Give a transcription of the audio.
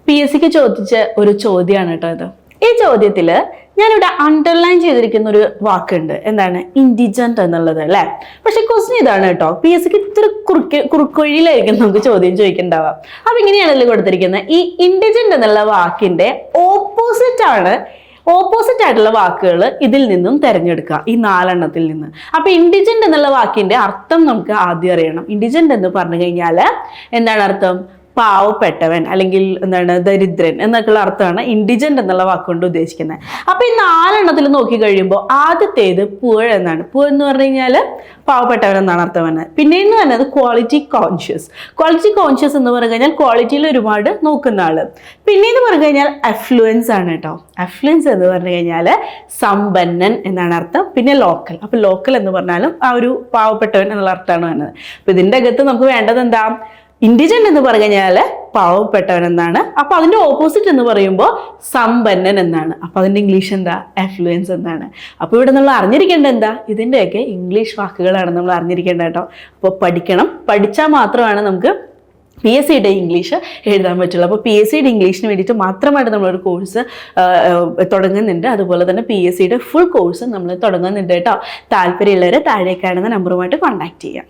PSCക്ക് ചോദിച്ച ഒരു ചോദ്യമാണ് കേട്ടോ ഇത്. ഈ ചോദ്യത്തില് ഞാനിവിടെ അണ്ടർലൈൻ ചെയ്തിരിക്കുന്ന ഒരു വാക്കുണ്ട്, എന്താണ്? ഇൻഡിജന്റ് എന്നുള്ളത് അല്ലെ. പക്ഷെ ക്വസ്റ്റ്യൻ ഇതാണ് കേട്ടോ, PSCക്ക് ഇത്തിരി കുറുക്കുവഴിയിലായിരിക്കും നമുക്ക് ചോദ്യം ചോദിക്കണ്ടാവാം. അപ്പൊ ഇങ്ങനെയാണല്ലോ കൊടുത്തിരിക്കുന്നത്. ഈ ഇൻഡിജന്റ് എന്നുള്ള വാക്കിന്റെ ഓപ്പോസിറ്റ് ആയിട്ടുള്ള വാക്കുകൾ ഇതിൽ നിന്നും തിരഞ്ഞെടുക്കുക, ഈ 4 നിന്ന്. അപ്പൊ ഇൻഡിജന്റ് എന്നുള്ള വാക്കിന്റെ അർത്ഥം നമുക്ക് ആദ്യം അറിയണം. ഇൻഡിജന്റ് എന്ന് പറഞ്ഞു കഴിഞ്ഞാൽ എന്താണ് അർത്ഥം? പാവപ്പെട്ടവൻ അല്ലെങ്കിൽ എന്താണ് ദരിദ്രൻ എന്നൊക്കെയുള്ള അർത്ഥമാണ് ഇൻഡിജന്റ് എന്നുള്ള വാക്കുകൊണ്ട് ഉദ്ദേശിക്കുന്നത്. അപ്പൊ ഈ 4 നോക്കി കഴിയുമ്പോൾ ആദ്യത്തേത് പുവർ എന്നാണ്. പുവർ എന്ന് പറഞ്ഞു കഴിഞ്ഞാൽ പാവപ്പെട്ടവൻ എന്നാണ് അർത്ഥം വരുന്നത്. പിന്നെയെന്ന് പറയുന്നത് ക്വാളിറ്റി കോൺഷ്യസ്. ക്വാളിറ്റി കോൺഷ്യസ് എന്ന് പറഞ്ഞു കഴിഞ്ഞാൽ ക്വാളിറ്റിയിൽ ഒരുപാട് നോക്കുന്ന ആള്. പിന്നെയെന്ന് പറഞ്ഞു കഴിഞ്ഞാൽ അഫ്ലുവൻസ് ആണ് കേട്ടോ. അഫ്ലുവൻസ് എന്ന് പറഞ്ഞു കഴിഞ്ഞാൽ സമ്പന്നൻ എന്നാണ് അർത്ഥം. പിന്നെ ലോക്കൽ. അപ്പൊ ലോക്കൽ എന്ന് പറഞ്ഞാലും ആ ഒരു പാവപ്പെട്ടവൻ എന്നുള്ള അർത്ഥമാണ് വരുന്നത്. അപ്പൊ ഇതിന്റെ അകത്ത് നമുക്ക് വേണ്ടത് എന്താ? ഇൻഡിജന്റ് എന്ന് പറഞ്ഞു കഴിഞ്ഞാൽ പാവപ്പെട്ടവൻ എന്നാണ്. അപ്പൊ അതിന്റെ ഓപ്പോസിറ്റ് എന്ന് പറയുമ്പോൾ സമ്പന്നൻ എന്നാണ്. അപ്പൊ അതിന്റെ ഇംഗ്ലീഷ് എന്താ? അഫ്ലുവൻസ് എന്നാണ്. അപ്പൊ ഇവിടെ നമ്മൾ അറിഞ്ഞിരിക്കേണ്ടത് എന്താ? ഇതിന്റെയൊക്കെ ഇംഗ്ലീഷ് വാക്കുകളാണ് നമ്മൾ അറിഞ്ഞിരിക്കേണ്ടത് കേട്ടോ. അപ്പോൾ പഠിക്കണം. പഠിച്ചാൽ മാത്രമാണ് നമുക്ക് PSCയുടെ ഇംഗ്ലീഷ് എഴുതാൻ പറ്റുള്ളൂ. അപ്പോൾ PSCയുടെ ഇംഗ്ലീഷിന് വേണ്ടിയിട്ട് മാത്രമായിട്ട് നമ്മളൊരു കോഴ്സ് തുടങ്ങുന്നുണ്ട്. അതുപോലെ തന്നെ PSCയുടെ ഫുൾ കോഴ്സ് നമ്മൾ തുടങ്ങുന്നുണ്ട് കേട്ടോ. താല്പര്യമുള്ളവരെ താഴെ കാണുന്ന നമ്പറുമായിട്ട് കോൺടാക്ട് ചെയ്യാം.